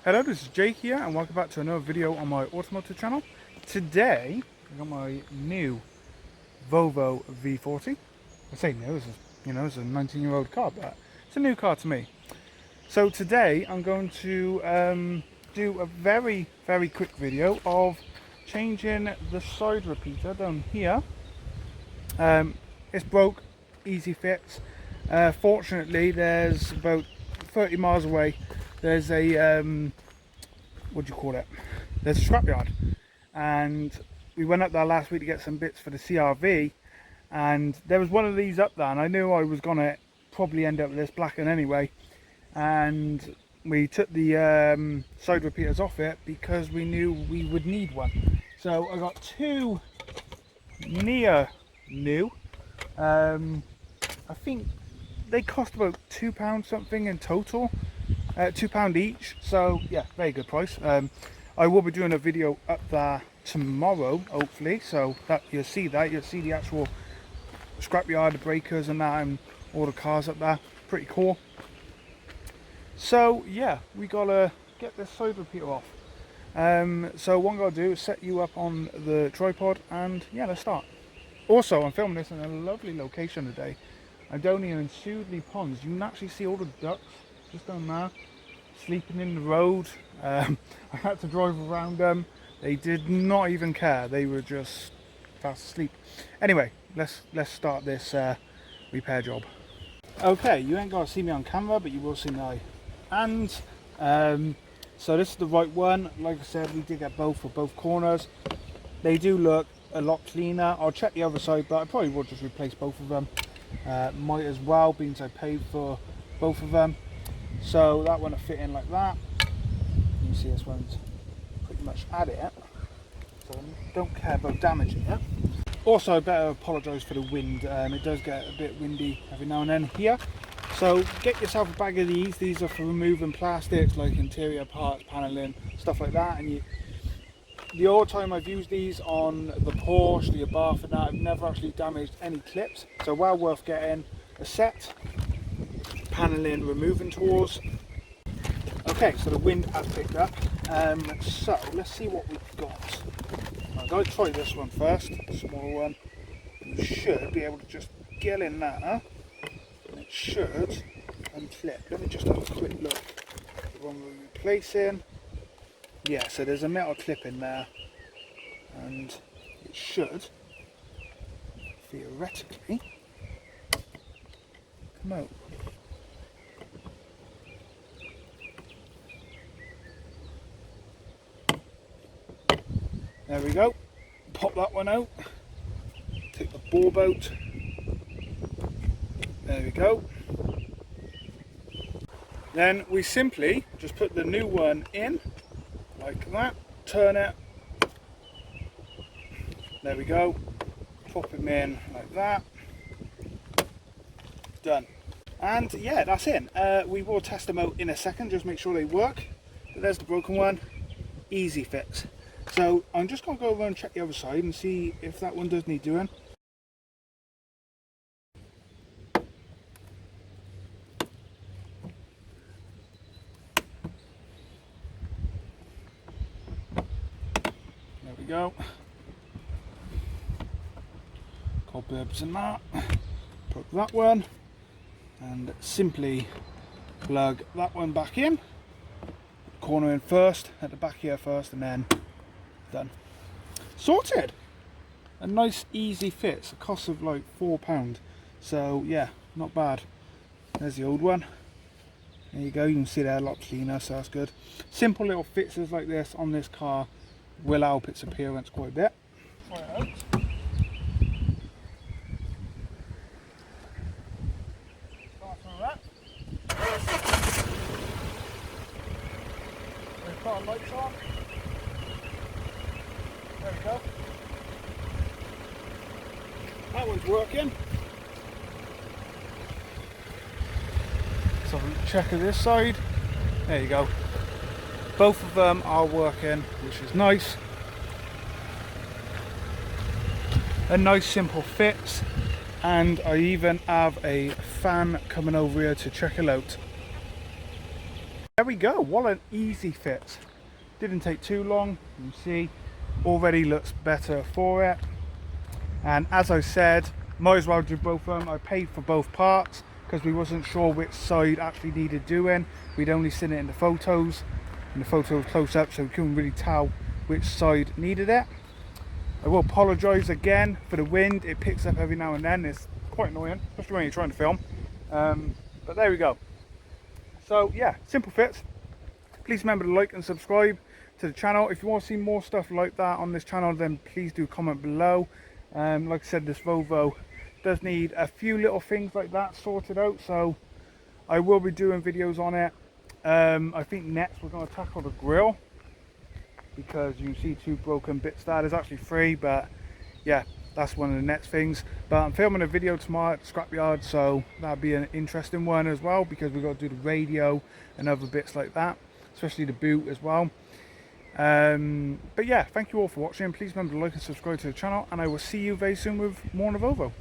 Hello, this is Jake here and welcome back to another video on my automotive channel. Today I got my new Volvo V40. I say new, it's a 19-year-old car, but it's a new car to me. So today I'm going to do a very quick video of changing the side repeater down here. It's broke, easy fix. Fortunately there's about 30 miles away there's a what do you call it, there's a scrapyard, and we went up there last week to get some bits for the CRV, and there was one of these up there, and I knew I was gonna probably end up with this black one anyway, and we took the side repeaters off it because we knew we would need one. So I got two near new. I think they cost about £2 something in total. £2 each, so yeah, very good price. I will be doing a video up there tomorrow, hopefully, so that you'll see the actual scrapyard, the breakers and that, and all the cars up there. Pretty cool. So yeah, we gotta get this side repeater off. So what I'm gonna do is set you up on the tripod, and yeah, let's start. Also, I'm filming this in a lovely location today. I'm down here in Sudley Ponds. You can actually see all the ducks just down there, sleeping in the road. I had to drive around them. They did not even care. They were just fast asleep. Anyway, let's start this repair job. Okay, you ain't got to see me on camera, but you will see my hands. So this is the right one. Like I said, we did get both for both corners. They do look a lot cleaner. I'll check the other side, but I probably will just replace both of them. Might as well, being I paid for both of them. So that one will fit in like that. You can see this one's pretty much at it, so I don't care about damaging it. Also, I better apologise for the wind. It does get a bit windy every now and then here. So get yourself a bag of these. These are for removing plastics like interior parts, paneling, stuff like that. And the old time I've used these on the Porsche, the Abarth and that, I've never actually damaged any clips. So well worth getting a set. Paneling removing tools. Okay, so the wind has picked up. So let's see what we've got. I'm going to try this one first, the smaller one. You should be able to just get in there, and it should unclip. Let me just have a quick look. The one we're replacing. Yeah, so there's a metal clip in there, and it should theoretically come out. There we go. Pop that one out. Take the bulb out. There we go. Then we simply just put the new one in like that. Turn it. There we go. Pop them in like that. Done. And yeah, that's it. We will test them out in a second. Just make sure they work. But there's the broken one. Easy fix. So I'm just going to go over and check the other side and see if that one does need doing. There we go. Cobwebs and that. Plug that one. And simply plug that one back in. Corner in first, at the back here first, and then done. Sorted. A nice easy fit. It's a cost of like £4. So yeah, not bad. There's the old one. There you go. You can see they're a lot cleaner, so that's good. Simple little fixes like this on this car will help its appearance quite a bit. Try it out. Start from that. We've got our lights on. There we go. That one's working. Let's have a check of this side. There you go. Both of them are working, which is nice. A nice simple fix. and I even have a fan coming over here to check it out. There we go, what an easy fit. Didn't take too long, you can see already looks better for it. And as I said, might as well do both of them. I paid for both parts because we wasn't sure which side actually needed doing. We'd only seen it in the photos, and the photo was close up, so we couldn't really tell which side needed it. I will apologise again for the wind. It picks up every now and then. It's quite annoying, especially when you're trying to film. But there we go. So yeah, simple fits. Please remember to like and subscribe to the channel. If you want to see more stuff like that on this channel, then please do comment below. Like I said, this Volvo does need a few little things like that sorted out, so I will be doing videos on it. I think next we're going to tackle the grille, because you can see 2 broken bits there. There's actually 3, but yeah, that's one of the next things. But I'm filming a video tomorrow at the scrapyard, so that'll be an interesting one as well, because we've got to do the radio and other bits like that, especially the boot as well. But yeah, thank you all for watching. Please remember to like and subscribe to the channel, and I will see you very soon with more on the Volvo.